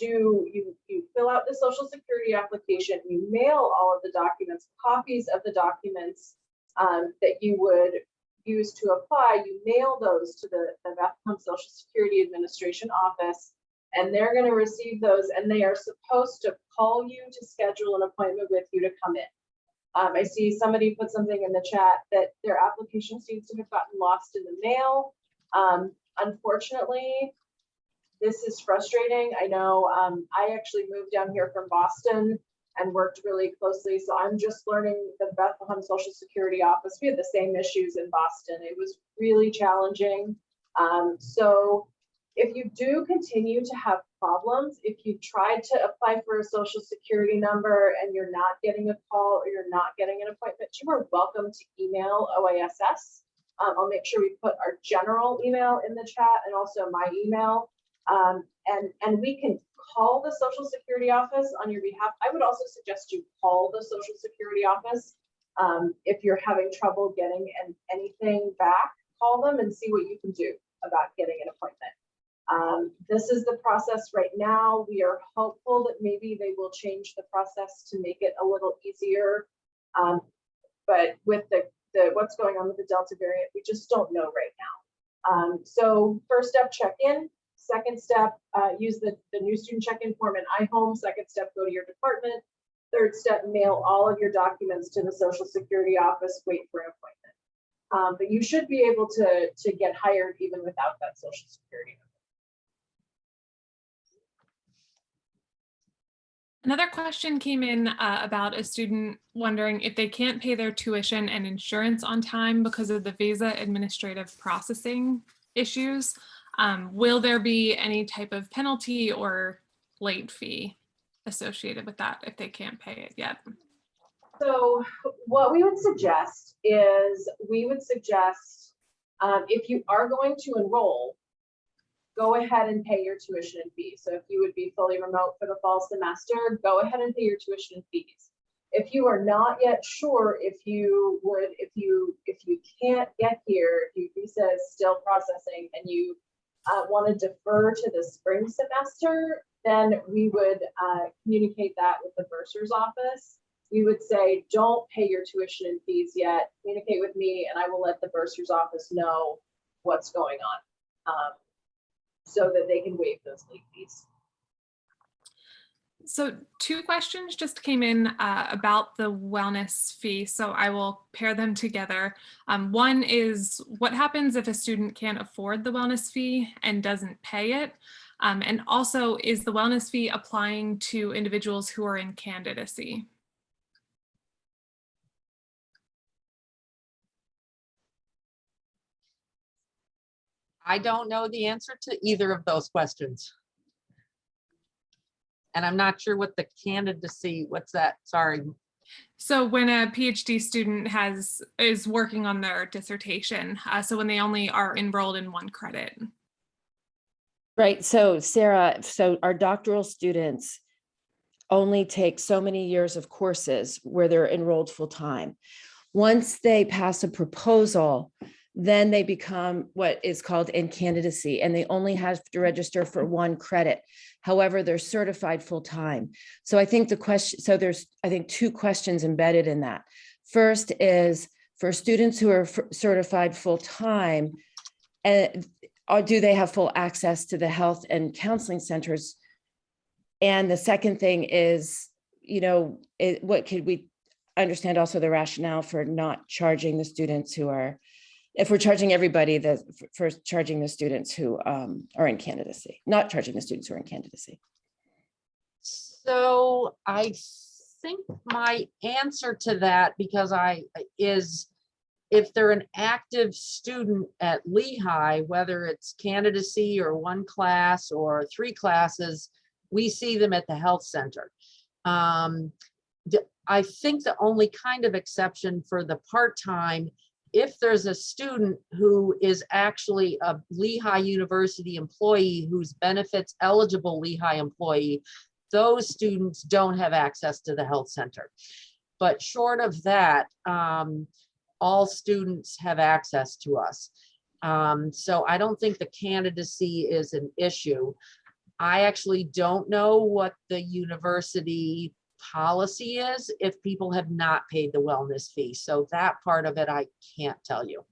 [SPEAKER 5] you fill out the Social Security application, you mail all of the documents, copies of the documents that you would use to apply, you mail those to the Bethlehem Social Security Administration office, and they're going to receive those, and they are supposed to call you to schedule an appointment with you to come in. I see somebody put something in the chat that their application seems to have gotten lost in the mail. Unfortunately, this is frustrating. I know I actually moved down here from Boston and worked really closely. So I'm just learning the Bethlehem Social Security office. We had the same issues in Boston. It was really challenging. So if you do continue to have problems, if you've tried to apply for a Social Security number and you're not getting a call or you're not getting an appointment, you are welcome to email OASS. I'll make sure we put our general email in the chat and also my email. And we can call the Social Security office on your behalf. I would also suggest you call the Social Security office. If you're having trouble getting anything back, call them and see what you can do about getting an appointment. This is the process right now. We are hopeful that maybe they will change the process to make it a little easier. But with the what's going on with the Delta variant, we just don't know right now. So first step, check in. Second step, use the new student check-in form in iHome. Second step, go to your department. Third step, mail all of your documents to the Social Security office, wait for an appointment. But you should be able to get hired even without that Social Security number.
[SPEAKER 2] Another question came in about a student wondering if they can't pay their tuition and insurance on time because of the visa administrative processing issues. Will there be any type of penalty or late fee associated with that if they can't pay it yet?
[SPEAKER 5] So what we would suggest is if you are going to enroll, go ahead and pay your tuition and fees. So if you would be fully remote for the fall semester, go ahead and pay your tuition and fees. If you are not yet sure if you can't get here, if your visa is still processing and you want to defer to the spring semester, then we would communicate that with the bursar's office. We would say, don't pay your tuition and fees yet. Communicate with me and I will let the bursar's office know what's going on. So that they can waive those late fees.
[SPEAKER 2] So 2 questions just came in about the wellness fee, so I will pair them together. One is, what happens if a student can't afford the wellness fee and doesn't pay it? And also, is the wellness fee applying to individuals who are in candidacy?
[SPEAKER 3] I don't know the answer to either of those questions. And I'm not sure what the candidacy, what's that? Sorry.
[SPEAKER 2] So when a PhD student is working on their dissertation, so when they only are enrolled in 1 credit.
[SPEAKER 1] Right. So Sarah, so our doctoral students only take so many years of courses where they're enrolled full time. Once they pass a proposal, then they become what is called in candidacy, and they only have to register for 1 credit. However, they're certified full time. So I think there's 2 questions embedded in that. First is for students who are certified full time, do they have full access to the health and counseling centers? And the second thing is, what could we understand also the rationale for not charging the students who are, if we're charging everybody, for charging the students who are in candidacy, not charging the students who are in candidacy.
[SPEAKER 3] So I think my answer to that, is if they're an active student at Lehigh, whether it's candidacy or 1 class or 3 classes, we see them at the health center. I think the only kind of exception for the part-time, if there's a student who is actually a Lehigh University employee who's benefits eligible Lehigh employee, those students don't have access to the health center. But short of that, all students have access to us. So I don't think the candidacy is an issue. I actually don't know what the university policy is if people have not paid the wellness fee. So that part of it, I can't tell you.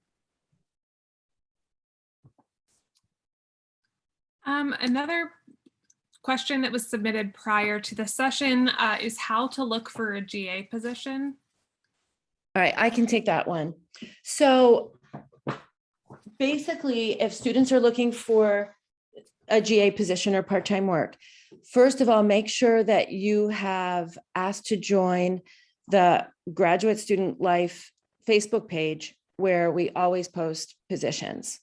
[SPEAKER 2] Another question that was submitted prior to the session is how to look for a GA position.
[SPEAKER 1] All right, I can take that one. So basically, if students are looking for a GA position or part-time work, first of all, make sure that you have asked to join the Graduate Student Life Facebook page where we always post positions.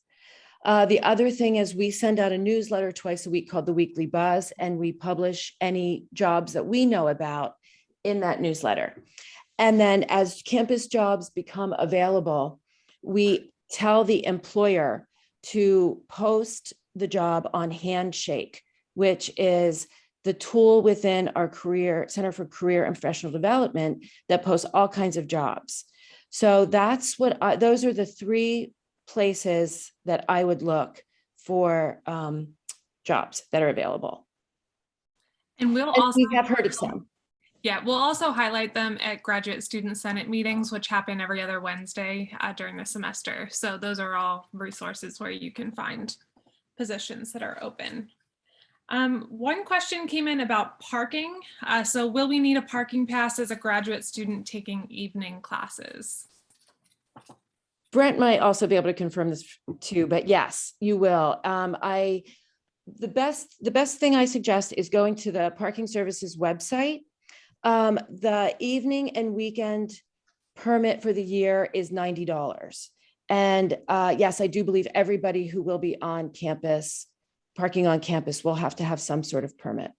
[SPEAKER 1] The other thing is we send out a newsletter twice a week called the Weekly Buzz, and we publish any jobs that we know about in that newsletter. And then as campus jobs become available, we tell the employer to post the job on Handshake, which is the tool within our Center for Career and Professional Development that posts all kinds of jobs. So that's what those are the three places that I would look for jobs that are available.
[SPEAKER 2] And we'll
[SPEAKER 1] And
[SPEAKER 2] also
[SPEAKER 1] we have heard of some.
[SPEAKER 2] Yeah, we'll also highlight them at Graduate Student Senate meetings, which happen every other Wednesday during the semester. So those are all resources where you can find positions that are open. One question came in about parking. So will we need a parking pass as a graduate student taking evening classes?
[SPEAKER 1] Brent might also be able to confirm this too, but yes, you will. The best thing I suggest is going to the Parking Services website. The evening and weekend permit for the year is $90. And yes, I do believe everybody who will be on campus, parking on campus, will have to have some sort of permit.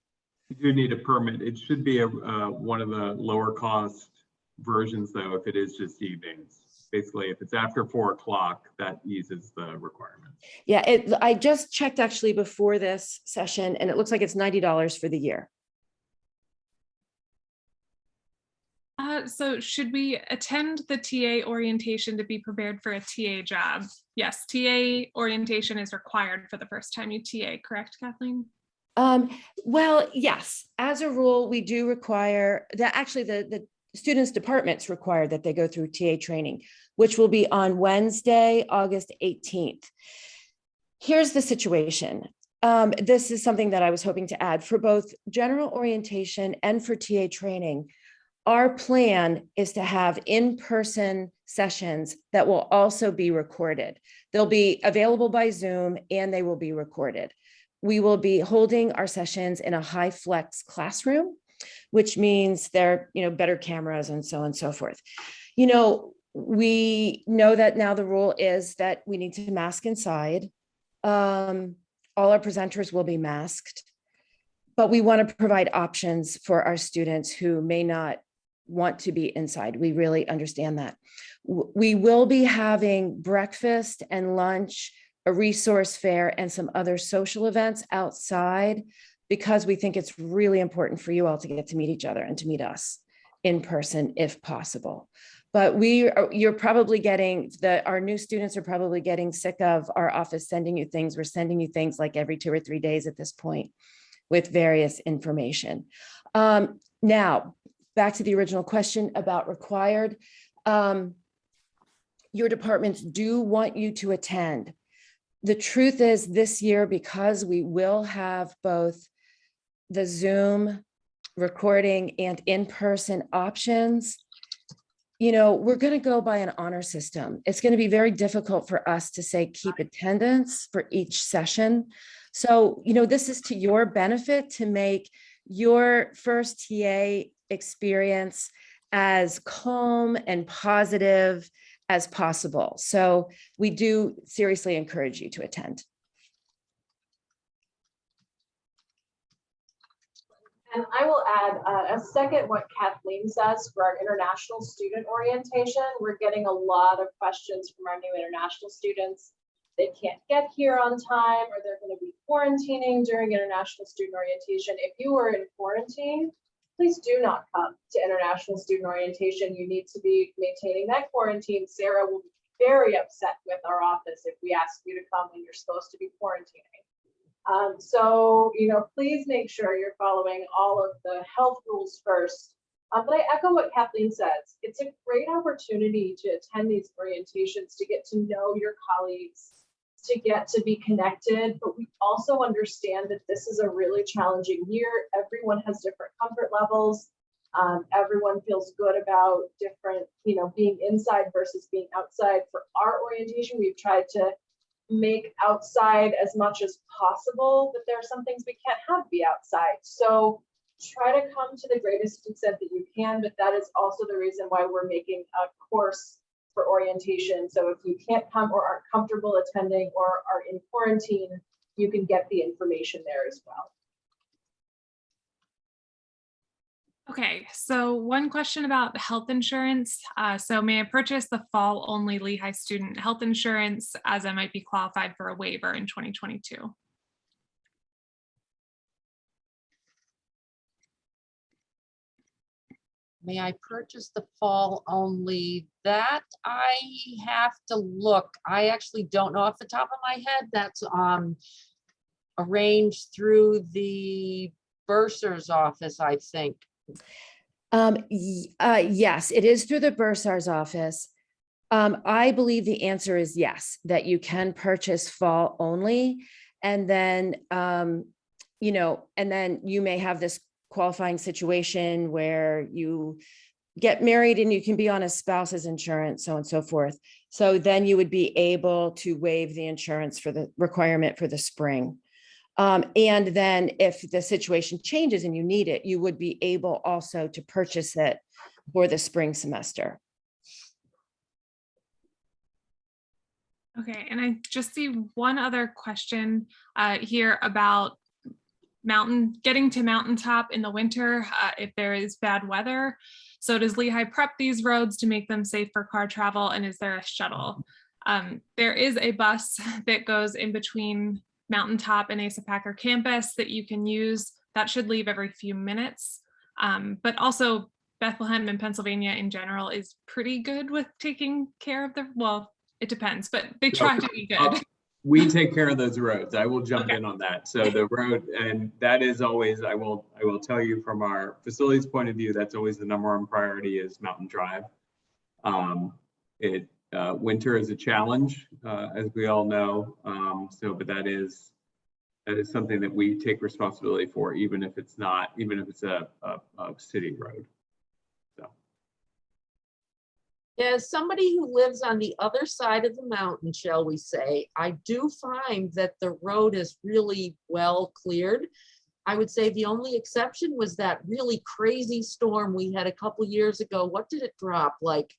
[SPEAKER 7] You do need a permit. It should be one of the lower cost versions though, if it is just evenings. Basically, if it's after 4 o'clock, that eases the requirement.
[SPEAKER 1] Yeah, I just checked actually before this session, and it looks like it's $90 for the year.
[SPEAKER 2] So should we attend the TA orientation to be prepared for a TA job? Yes, TA orientation is required for the first time you TA, correct, Kathleen?
[SPEAKER 1] Well, yes, as a rule, we do require that. Actually, the students' departments require that they go through TA training, which will be on Wednesday, August 18th. Here's the situation. This is something that I was hoping to add for both general orientation and for TA training. Our plan is to have in-person sessions that will also be recorded. They'll be available by Zoom and they will be recorded. We will be holding our sessions in a high flex classroom, which means there are better cameras and so on and so forth. We know that now the rule is that we need to mask inside. All our presenters will be masked, but we want to provide options for our students who may not want to be inside. We really understand that. We will be having breakfast and lunch, a resource fair, and some other social events outside because we think it's really important for you all to get to meet each other and to meet us in person if possible. But you're probably getting our new students are probably getting sick of our office sending you things. We're sending you things like every 2 or 3 days at this point with various information. Now, back to the original question about required. Your departments do want you to attend. The truth is this year, because we will have both the Zoom recording and in-person options, we're going to go by an honor system. It's going to be very difficult for us to say keep attendance for each session. So, this is to your benefit to make your first TA experience as calm and positive as possible. So we do seriously encourage you to attend.
[SPEAKER 5] And I will add a second what Kathleen says for our international student orientation. We're getting a lot of questions from our new international students. They can't get here on time, or they're going to be quarantining during international student orientation. If you are in quarantine, please do not come to international student orientation. You need to be maintaining that quarantine. Sarah will be very upset with our office if we ask you to come when you're supposed to be quarantining. So, please make sure you're following all of the health rules first. But I echo what Kathleen says. It's a great opportunity to attend these orientations, to get to know your colleagues, to get to be connected. But we also understand that this is a really challenging year. Everyone has different comfort levels. Everyone feels good about different, being inside versus being outside. For our orientation, we've tried to make outside as much as possible, but there are some things we can't have be outside. So try to come to the greatest extent that you can, but that is also the reason why we're making a course for orientation. So if you can't come or aren't comfortable attending or are in quarantine, you can get the information there as well.
[SPEAKER 2] Okay, so one question about health insurance. So may I purchase the fall only Lehigh student health insurance as I might be qualified for a waiver in 2022?
[SPEAKER 3] May I purchase the fall only? That I have to look. I actually don't know off the top of my head. That's arranged through the bursar's office, I think.
[SPEAKER 1] Yes, it is through the bursar's office. I believe the answer is yes, that you can purchase fall only. And then, and then you may have this qualifying situation where you get married and you can be on a spouse's insurance, so on and so forth. So then you would be able to waive the insurance for the requirement for the spring. And then if the situation changes and you need it, you would be able also to purchase it for the spring semester.
[SPEAKER 2] Okay, and I just see one other question here about getting to mountaintop in the winter if there is bad weather. So does Lehigh prep these roads to make them safe for car travel, and is there a shuttle? There is a bus that goes in between Mountaintop and Asa Packer campus that you can use. That should leave every few minutes. But also Bethlehem and Pennsylvania in general is pretty good with taking care of well, it depends, but they try to be good.
[SPEAKER 7] We take care of those roads. I will jump in on that. So the road, and that is always, I will tell you from our facilities point of view, that's always the number one priority is Mountain Drive. Winter is a challenge, as we all know. But that is something that we take responsibility for, even if it's a city road.
[SPEAKER 3] As somebody who lives on the other side of the mountain, shall we say, I do find that the road is really well cleared. I would say the only exception was that really crazy storm we had a couple years ago. What did it drop? Like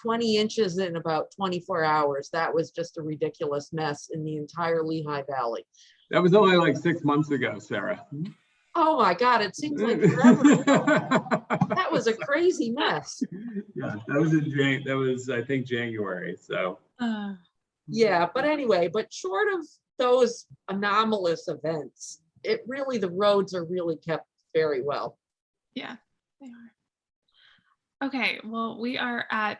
[SPEAKER 3] 20 inches in about 24 hours. That was just a ridiculous mess in the entire Lehigh Valley.
[SPEAKER 7] That was only like 6 months ago, Sarah.
[SPEAKER 3] Oh my God, it seems like forever ago. That was a crazy mess.
[SPEAKER 7] Yeah, that was I think January. So
[SPEAKER 3] yeah, but anyway, but short of those anomalous events, the roads are really kept very well.
[SPEAKER 2] Yeah, they are. Okay, well, we are at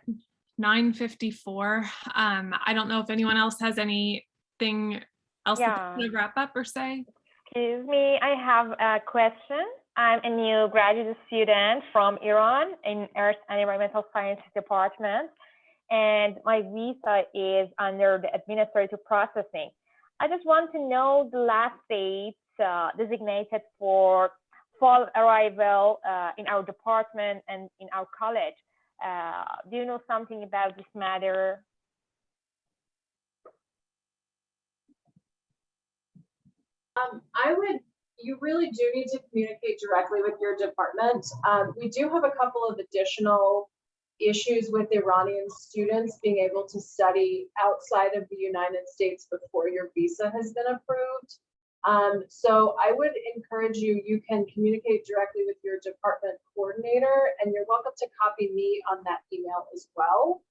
[SPEAKER 2] 9:54. I don't know if anyone else has anything else to wrap up or say.
[SPEAKER 8] Excuse me, I have a question. I'm a new graduate student from Iran in Earth and Environmental Sciences Department, and my visa is under the administrative processing. I just want to know the last dates designated for fall arrival in our department and in our college. Do you know something about this matter?
[SPEAKER 5] You really do need to communicate directly with your department. We do have a couple of additional issues with Iranian students being able to study outside of the United States before your visa has been approved. So I would encourage you can communicate directly with your department coordinator, and you're welcome to copy me on that email as well,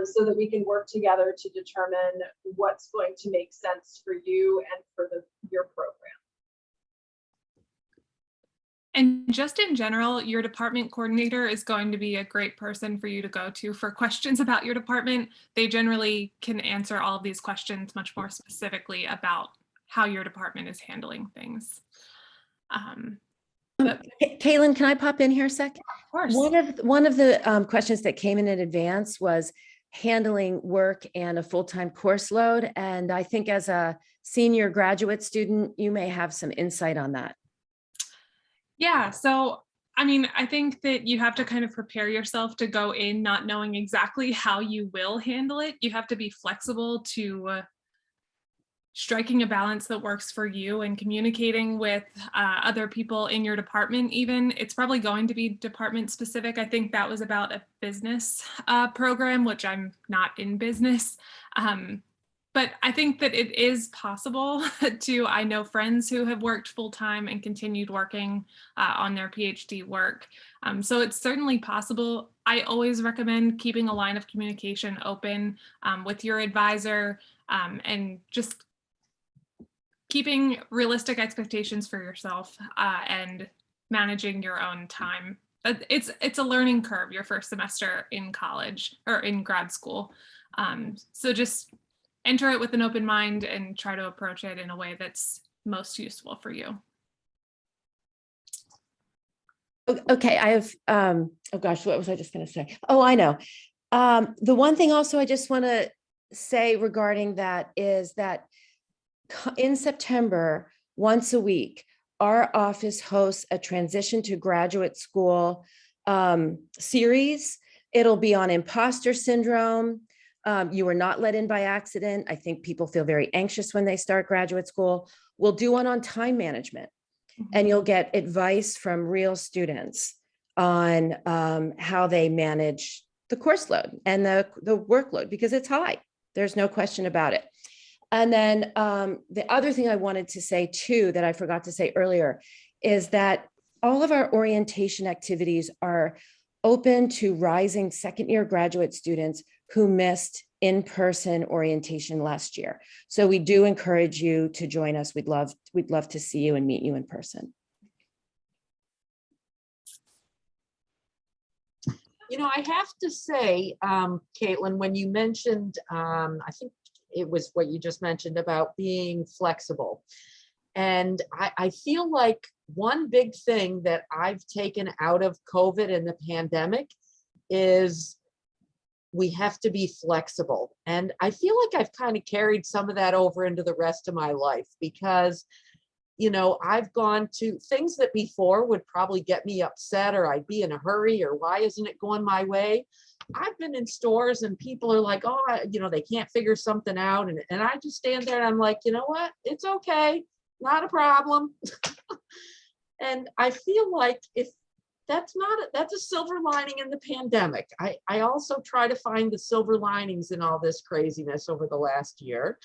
[SPEAKER 5] so that we can work together to determine what's going to make sense for you and for your program.
[SPEAKER 2] And just in general, your department coordinator is going to be a great person for you to go to for questions about your department. They generally can answer all of these questions much more specifically about how your department is handling things.
[SPEAKER 1] Caitlin, can I pop in here a sec?
[SPEAKER 2] Of course.
[SPEAKER 1] One of the questions that came in advance was handling work and a full-time course load. And I think as a senior graduate student, you may have some insight on that.
[SPEAKER 2] Yeah, so I mean, I think that you have to kind of prepare yourself to go in not knowing exactly how you will handle it. You have to be flexible to striking a balance that works for you and communicating with other people in your department. Even it's probably going to be department specific. I think that was about a business program, which I'm not in business. But I think that it is possible to, I know friends who have worked full-time and continued working on their PhD work. So it's certainly possible. I always recommend keeping a line of communication open with your advisor and just keeping realistic expectations for yourself and managing your own time. It's a learning curve your first semester in college or in grad school. So just enter it with an open mind and try to approach it in a way that's most useful for you.
[SPEAKER 1] Okay, I have, oh gosh, what was I just going to say? Oh, I know. The one thing also I just want to say regarding that is that in September, once a week, our office hosts a transition to graduate school series. It'll be on imposter syndrome. You were not let in by accident. I think people feel very anxious when they start graduate school. We'll do one on time management, and you'll get advice from real students on how they manage the course load and the workload, because it's high. There's no question about it. And then the other thing I wanted to say too, that I forgot to say earlier, is that all of our orientation activities are open to rising second-year graduate students who missed in-person orientation last year. So we do encourage you to join us. We'd love to see you and meet you in person.
[SPEAKER 3] You know, I have to say, Caitlin, when you mentioned, I think it was what you just mentioned about being flexible. And I feel like one big thing that I've taken out of COVID and the pandemic is we have to be flexible. And I feel like I've kind of carried some of that over into the rest of my life because, you know, I've gone to things that before would probably get me upset or I'd be in a hurry or why isn't it going my way? I've been in stores and people are like, oh, you know, they can't figure something out. And I just stand there and I'm like, you know what? It's okay. Not a problem. And I feel like if that's a silver lining in the pandemic. I also try to find the silver linings in all this craziness over the last year.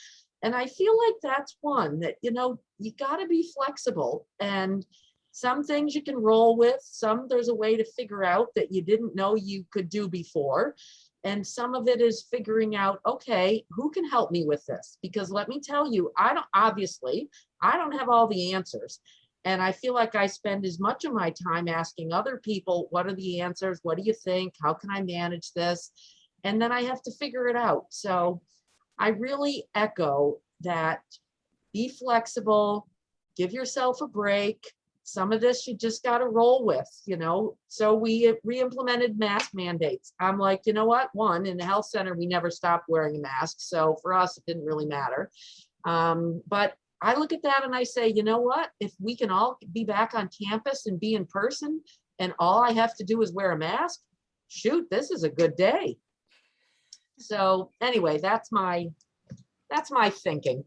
[SPEAKER 3] And I feel like that's one that, you know, you got to be flexible, and some things you can roll with, some there's a way to figure out that you didn't know you could do before. And some of it is figuring out, okay, who can help me with this? Because let me tell you, I don't have all the answers. And I feel like I spend as much of my time asking other people, what are the answers? What do you think? How can I manage this? And then I have to figure it out. So I really echo that. Be flexible, give yourself a break. Some of this you just got to roll with, you know. So we re-implemented mask mandates. I'm like, you know what? One, in the health center, we never stopped wearing a mask. So for us, it didn't really matter. But I look at that and I say, you know what? If we can all be back on campus and be in person and all I have to do is wear a mask, shoot, this is a good day. So anyway, that's my thinking.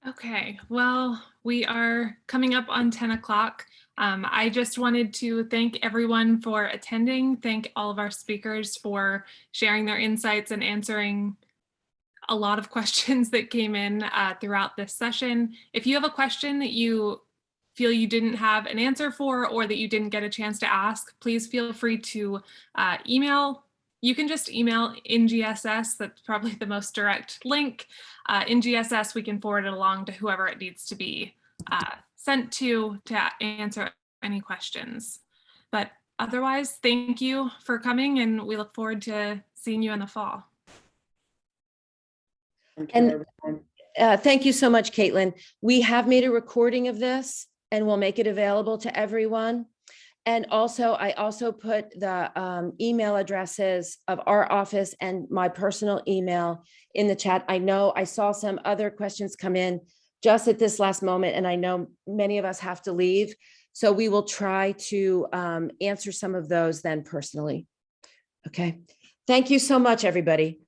[SPEAKER 2] Okay, well, we are coming up on 10 o'clock. I just wanted to thank everyone for attending. Thank all of our speakers for sharing their insights and answering a lot of questions that came in throughout this session. If you have a question that you feel you didn't have an answer for or that you didn't get a chance to ask, please feel free to email. You can just email NGSS, that's probably the most direct link. NGSS, we can forward it along to whoever it needs to be sent to answer any questions. But otherwise, thank you for coming and we look forward to seeing you in the fall.
[SPEAKER 4] Thank you,
[SPEAKER 1] And
[SPEAKER 4] everyone.
[SPEAKER 1] Thank you so much, Caitlin. We have made a recording of this and we'll make it available to everyone. And also, I also put the email addresses of our office and my personal email in the chat. I know I saw some other questions come in just at this last moment, and I know many of us have to leave. So we will try to answer some of those then personally. Okay. Thank you so much, everybody.